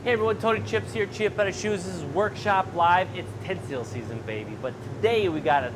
Hey everyone, Tony Chips here, Chiappetta Shoes. This is Workshop Live. It's tensile season, baby. But today we got a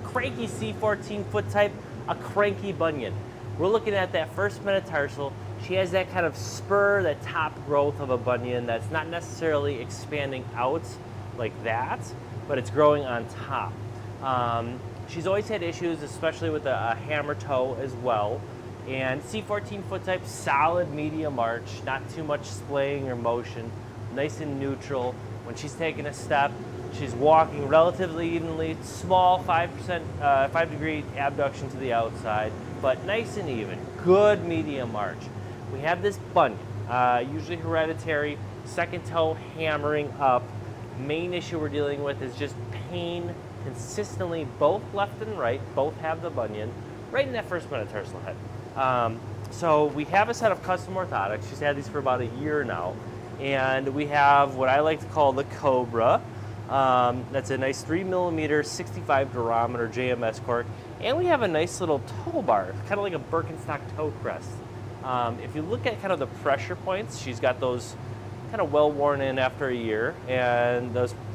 cranky C14 foot type, a cranky bunion. We're looking at that first metatarsal. She has that kind of spur, that top growth of a bunion that's not necessarily expanding out like that, but it's growing on top. She's always had issues, especially with a hammer toe as well. And C14 foot type, solid medium arch, not too much splaying or motion, nice and neutral. When she's taking a step, she's walking relatively evenly, small 5 degree abduction to the outside, but nice and even, good medium arch. We have this bunion, usually hereditary, second toe hammering up. Main issue we're dealing with is just pain consistently, both left and right, both have the bunion, right in that first metatarsal head. So we have a set of custom orthotics. She's had these for about a year now. And we have what I like to call the Cobra. That's a nice 3mm 65 durometer JMS cork. And we have a nice little toe bar, kind of like a Birkenstock toe crest. If you look at kind of the pressure points, she's got those kind of well worn in after a year. And those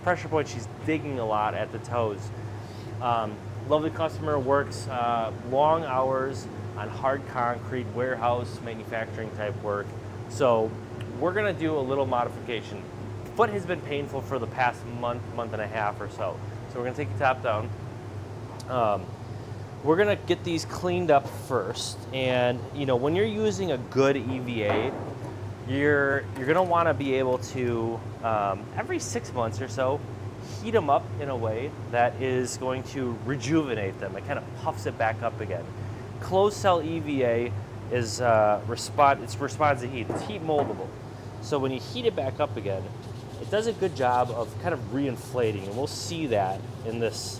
pressure points, she's digging a lot at the toes. Lovely customer, works long hours on hard concrete, warehouse, manufacturing type work. So we're gonna do a little modification. Foot has been painful for the past month and a half or so. So we're gonna take the top down. We're gonna get these cleaned up first. And you know, when you're using a good EVA, you're gonna wanna be able to, every 6 months or so, heat them up in a way that is going to rejuvenate them. It kind of puffs it back up again. Closed cell EVA is responds to heat. It's heat moldable. So when you heat it back up again, it does a good job of kind of reinflating, and we'll see that in this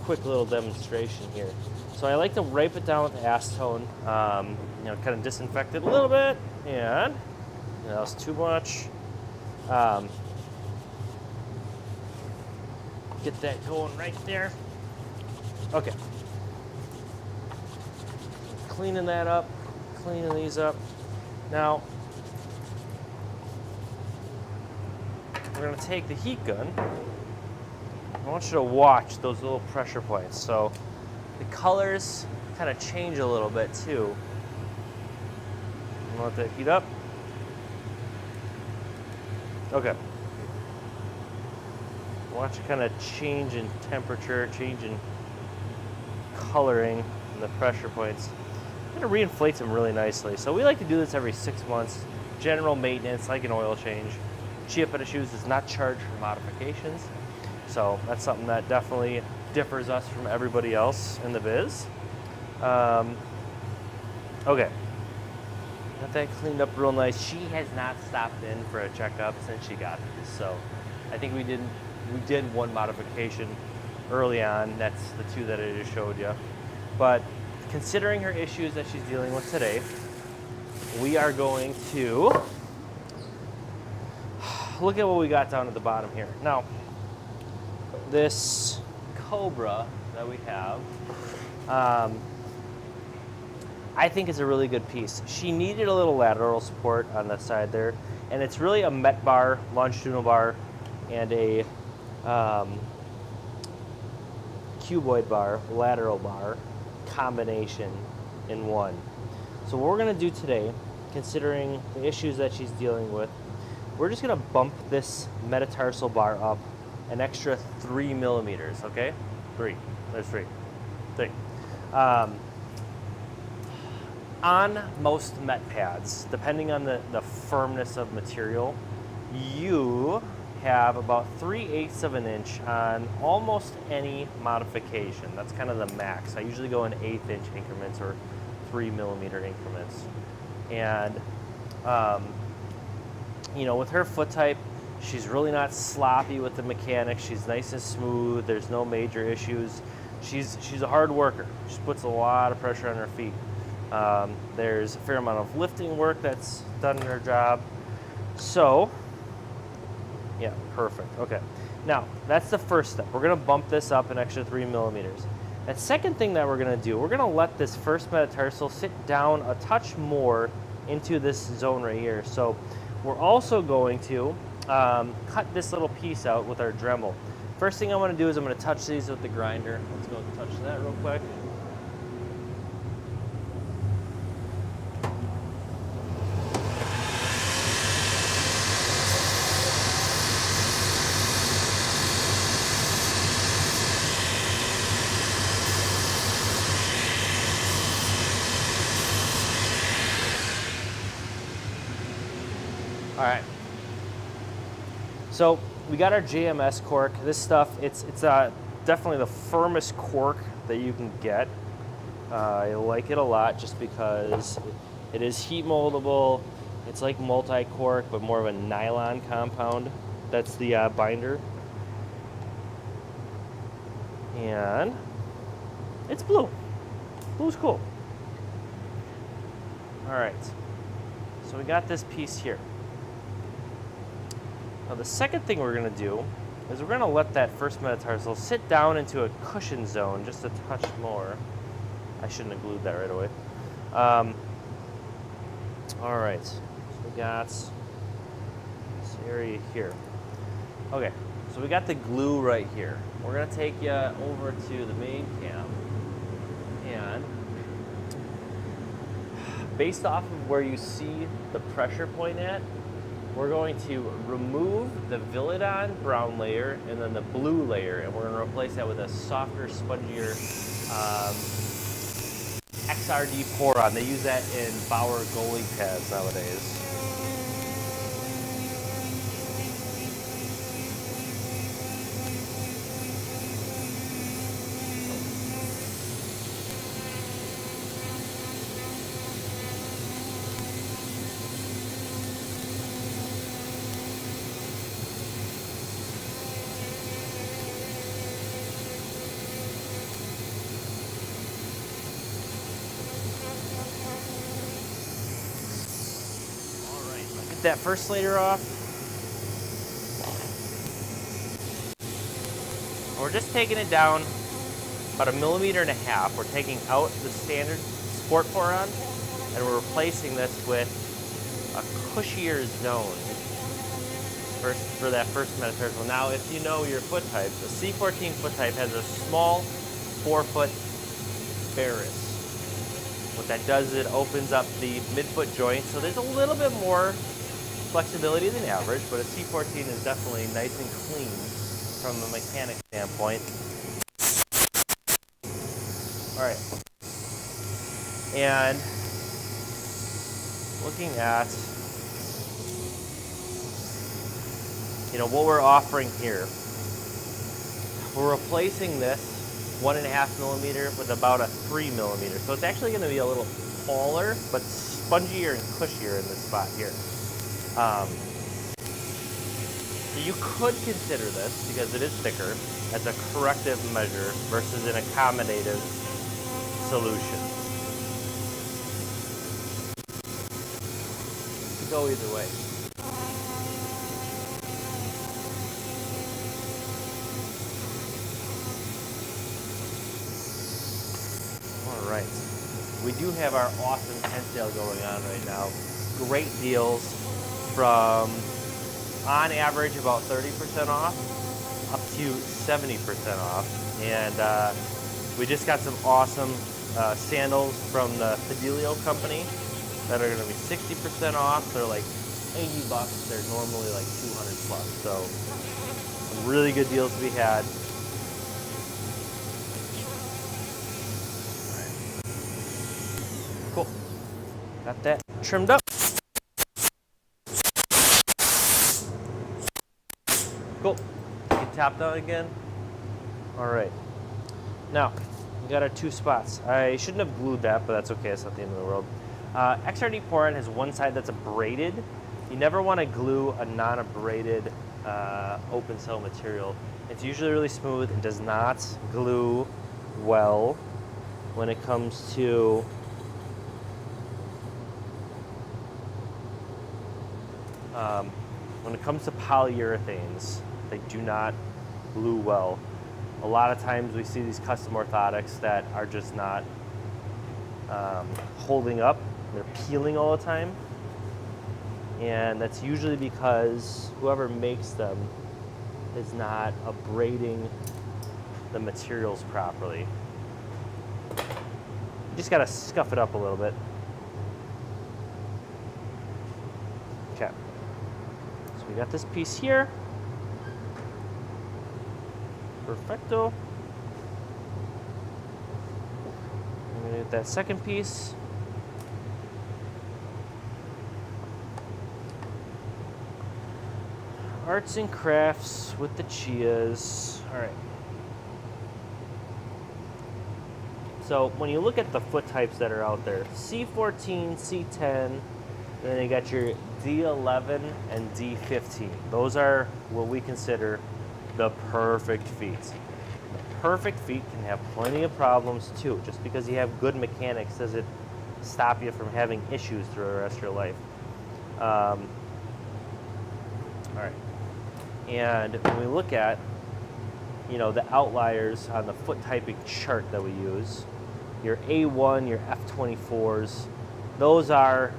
quick little demonstration here. So I like to wipe it down with acetone, you know, kind of disinfect it a little bit, and you know, that's too much. Get that going right there. Okay. Cleaning that up, cleaning these up. Now, we're gonna take the heat gun. I want you to watch those little pressure points. So the colors kind of change a little bit too. I'm gonna let that heat up. Okay. Watch it kind of change in temperature, change in coloring, and the pressure points. Kind of reinflates them really nicely. So we like to do this every 6 months. General maintenance, like an oil change. Chiappetta Shoes does not charge for modifications. So that's something that definitely differs us from everybody else in the biz. Okay. Got that cleaned up real nice. She has not stopped in for a checkup since she got this. So I think we did one modification early on. That's the two that I just showed you. But considering her issues that she's dealing with today, we are going to look at what we got down at the bottom here. Now, this Cobra that we have, I think is a really good piece. She needed a little lateral support on the side there, and it's really a met bar, longitudinal bar, and a cuboid bar, lateral bar combination in one. So what we're gonna do today, considering the issues that she's dealing with, we're just gonna bump this metatarsal bar up an extra 3mm, okay? There's three. On most met pads, depending on the firmness of material, you have about 3/8 of an inch on almost any modification. That's kind of the max. I usually go in 1/8 inch increments or 3mm increments. And, you know, with her foot type, she's really not sloppy with the mechanics. She's nice and smooth. There's no major issues. She's a hard worker. She puts a lot of pressure on her feet. There's a fair amount of lifting work that's done in her job. So, yeah, perfect. Okay. Now, that's the first step. We're going to bump this up an extra 3mm. The second thing that we're going to do, we're going to let this first metatarsal sit down a touch more into this zone right here. So We're also going to cut this little piece out with our Dremel. First thing I want to do is I'm going to touch these with the grinder. Let's go touch that real quick. All right. So we got our JMS cork. This stuff, it's definitely the firmest cork that you can get. I like it a lot just because it is heat moldable. It's like multi-cork, but more of a nylon compound. That's the binder. And it's blue. Blue's cool. All right. So we got this piece here. Now the second thing we're going to do is we're going to let that first metatarsal sit down into a cushion zone just a touch more. I shouldn't have glued that right away. All right, so we got this area here. Okay, so we got the glue right here. We're going to take you over to the main cam, and based off of where you see the pressure point at, we're going to remove the Villadon brown layer and then the blue layer, and we're going to replace that with a softer, spongier XRD pour-on. They use that in Bauer goalie pads nowadays. That first layer off. We're just taking it down about 1.5 millimeters. We're taking out the standard sport pour-on, and we're replacing this with a cushier zone for that first metatarsal. Now, if you know your foot type, the C14 foot type has a small 4-foot ferrous. What that does is it opens up the midfoot joint, so there's a little bit more flexibility than average, but a C14 is definitely nice and clean from a mechanic standpoint. All right. And looking at, what we're offering here, we're replacing this 1.5 millimeter with about a 3 millimeter. So it's actually going to be a little taller, but spongier and cushier in this spot here. So you could consider this, because it is thicker, as a corrective measure versus an accommodative solution. It could go either way. All right. We do have our awesome tent sale going on right now. Great deals from, on average, about 30% off up to 70% off. And we just got some awesome sandals from the Fidelio company that are going to be 60% off. They're like $80. They're normally like 200 plus. So some really good deals to be had. Cool. Got that trimmed up. Cool. Get tapped on again. All right. Now, we got our 2 spots. I shouldn't have glued that, but that's okay. It's not the end of the world. XRD pour-on has one side that's abraded. You never want to glue a non-abraded open cell material. It's usually really smooth and does not glue well when it comes to polyurethanes. They do not glue well. A lot of times we see these custom orthotics that are just not holding up. They're peeling all the time. And that's usually because whoever makes them is not abrading the materials properly. You just gotta scuff it up a little bit. Okay. So we got this piece here. Perfecto. I'm gonna get that second piece. Arts and crafts with the Chias. All right. So when you look at the foot types that are out there, C14, C10, then you got your D11 and D15. Those are what we consider the perfect feet. The perfect feet can have plenty of problems too. Just because you have good mechanics doesn't stop you from having issues through the rest of your life. All right. And when we look at, the outliers on the foot typing chart that we use, your A1, your F24s, those are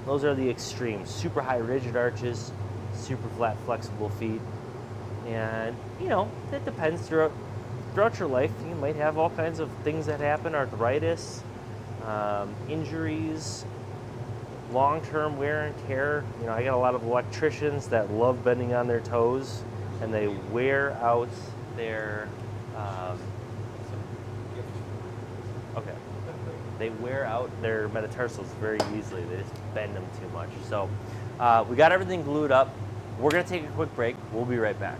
the extremes. Super high rigid arches, super flat flexible feet. And, it depends throughout your life. You might have all kinds of things that happen, arthritis, injuries, long-term wear and tear. I got a lot of electricians that love bending on their toes, and they wear out their they wear out their metatarsals very easily. They just bend them too much. So we got everything glued up. We're gonna take a quick break. We'll be right back.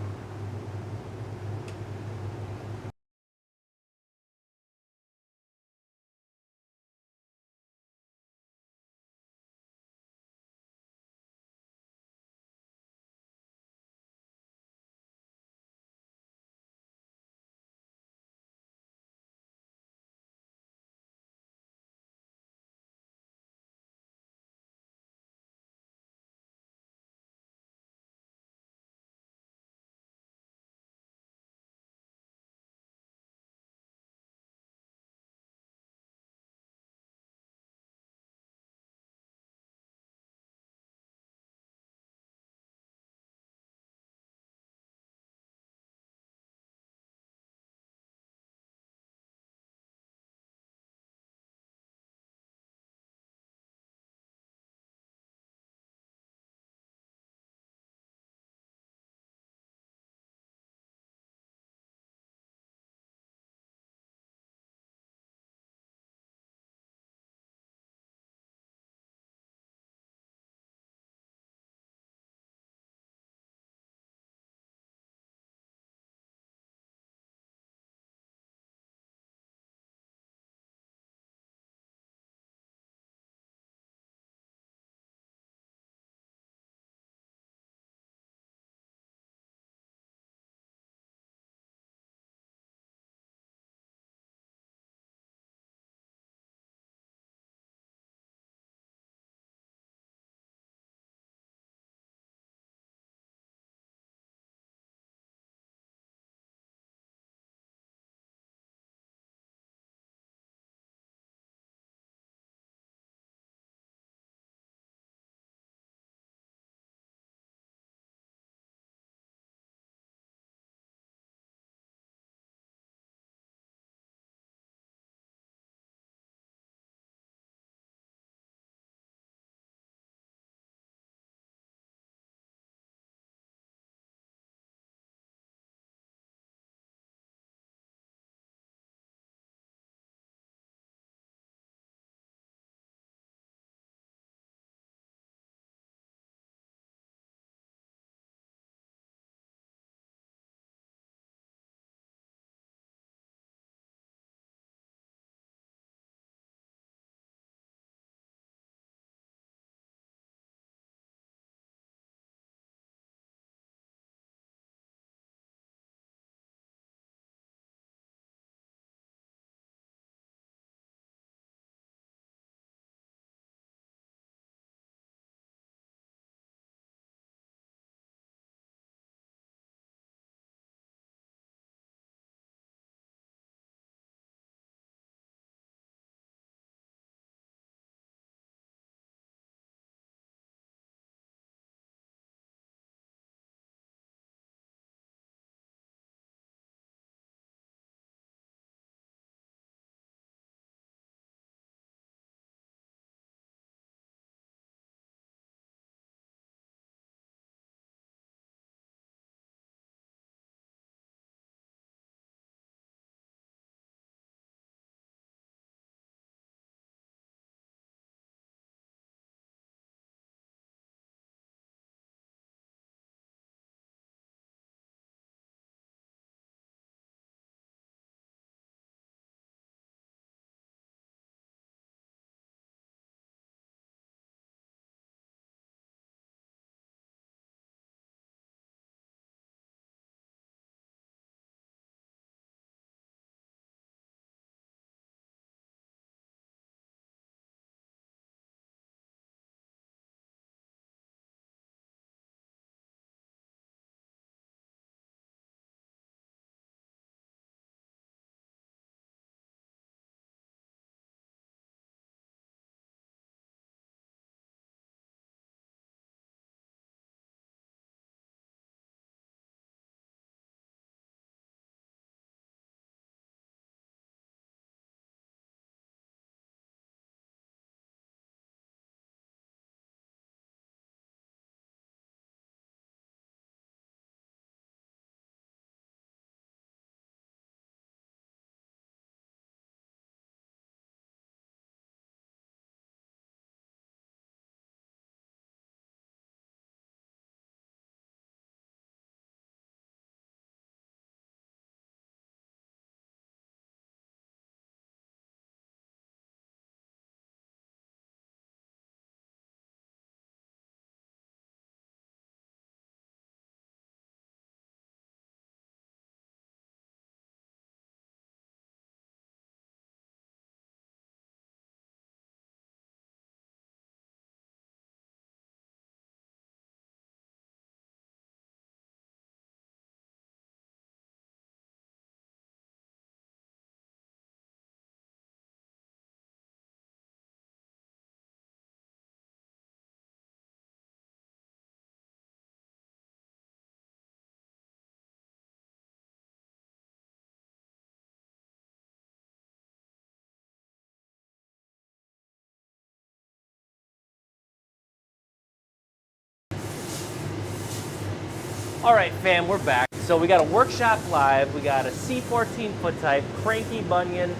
All right, fam, we're back. So we got a Workshop Live, we got a C14 foot type, cranky bunion,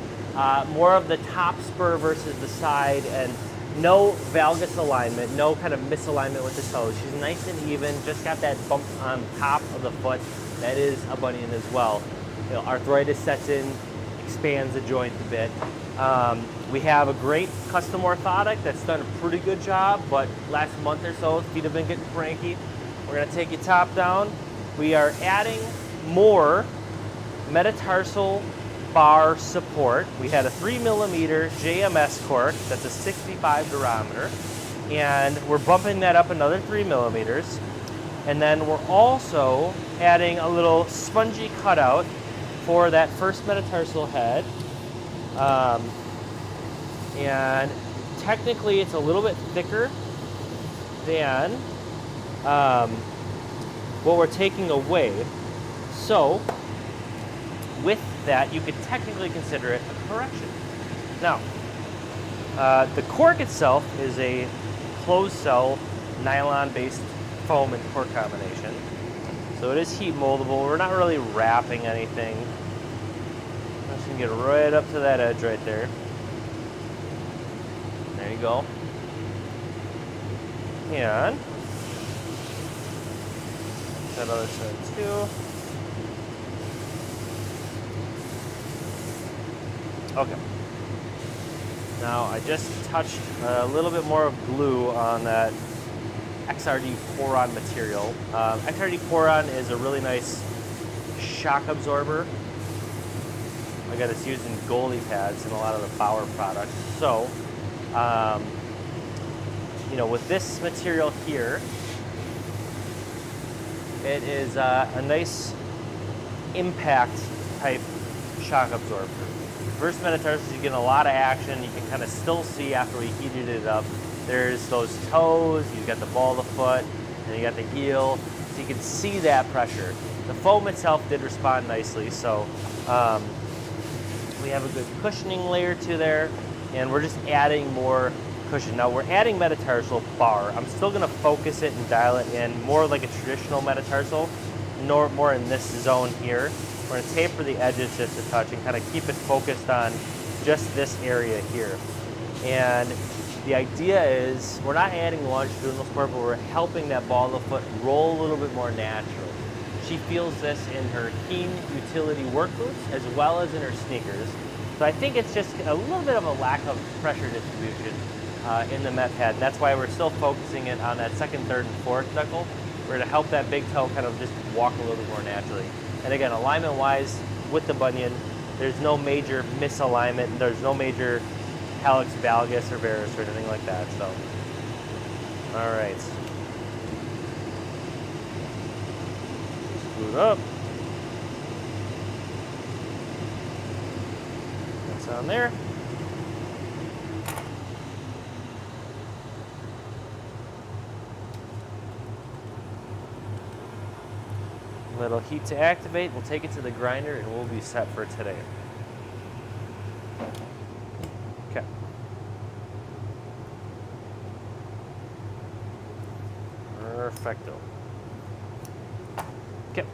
more of the top spur versus the side, and no valgus alignment, no kind of misalignment with the toes. She's nice and even, just got that bump on top of the foot. That is a bunion as well. You know, arthritis sets in, expands the joint a bit. We have a great custom orthotic that's done a pretty good job, but last month or so, feet have been getting cranky. We're gonna take you top down. We are adding more metatarsal bar support. We had a 3mm JMS cork, that's a 65 durometer, and we're bumping that up another 3mm. And then we're also adding a little spongy cutout for that first metatarsal head. And technically it's a little bit thicker than what we're taking away. So with that, you could technically consider it a correction. Now, the cork itself is a closed cell nylon-based foam and cork combination. So it is heat moldable. We're not really wrapping anything. I'm just gonna get right up to that edge right there. There you go. And that other side too. Okay. Now I just touched a little bit more of glue on that XRD Poron material. XRD Poron is a really nice shock absorber. I got this used in goalie pads and a lot of the Bauer products. So, you know, with this material here, it is a nice impact type shock absorber. First metatarsals, you get a lot of action. You can kind of still see after we heated it up. There's those toes, you've got the ball of the foot, and you got the heel. So you can see that pressure. The foam itself did respond nicely, so we have a good cushioning layer to there, and we're just adding more cushion. Now we're adding metatarsal bar. I'm still gonna focus it and dial it in more like a traditional metatarsal, more in this zone here. We're gonna taper the edges just a touch and kind of keep it focused on just this area here. And the idea is we're not adding longitudinal support, but we're helping that ball of the foot roll a little bit more natural. She feels this in her Keen utility work boots as well as in her sneakers. So I think it's just a little bit of a lack of pressure distribution in the met pad. And that's why we're still focusing it on that second, third, and fourth knuckle. We're gonna help that big toe kind of just walk a little bit more naturally. And again, alignment-wise with the bunion, there's no major misalignment. There's no major hallux valgus or varus or anything like that. So, all right. Boot up. That's on there. Little heat to activate. We'll take it to the grinder and we'll be set for today. Okay. Perfecto. Okay.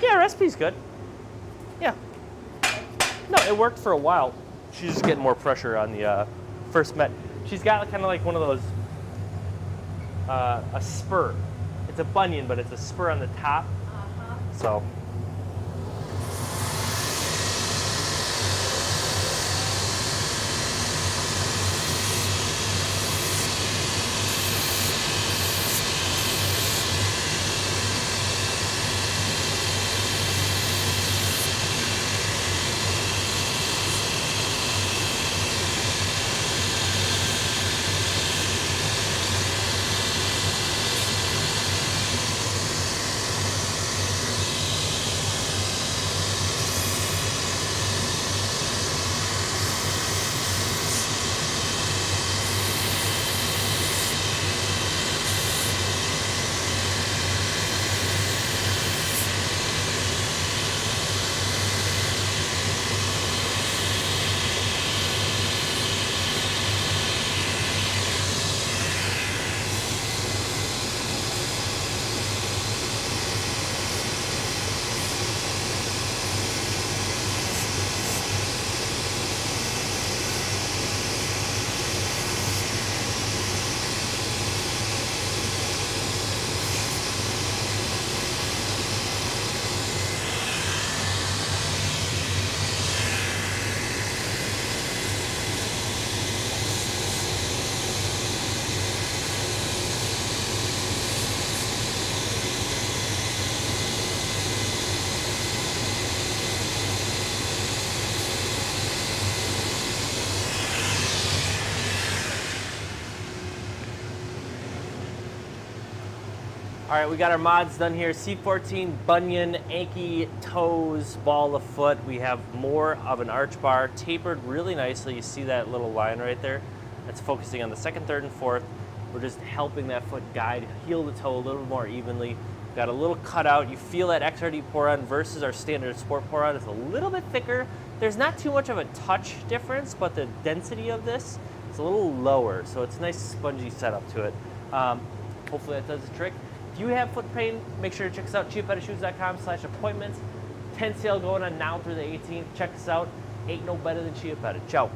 Yeah, recipe's good. Yeah. No, it worked for a while. She's just getting more pressure on the first met. She's got kind of like one of those, a spur. It's a bunion, but it's a spur on the top. So. All right, we got our mods done here. C14, bunion, ankle, toes, ball of foot. We have more of an arch bar, tapered really nicely. You see that little line right there? That's focusing on the second, third, and fourth. We're just helping that foot guide, heel to toe a little more evenly. Got a little cutout. You feel that XRD pour-on versus our standard sport pour-on. It's a little bit thicker. There's not too much of a touch difference, but the density of this is a little lower, so it's a nice spongy setup to it. Hopefully that does the trick. If you have foot pain, make sure to check us out, chiappettashoes.com/appointments. 10 sale going on now through the 18th. Check us out. Ain't no better than Chiappetta. Ciao.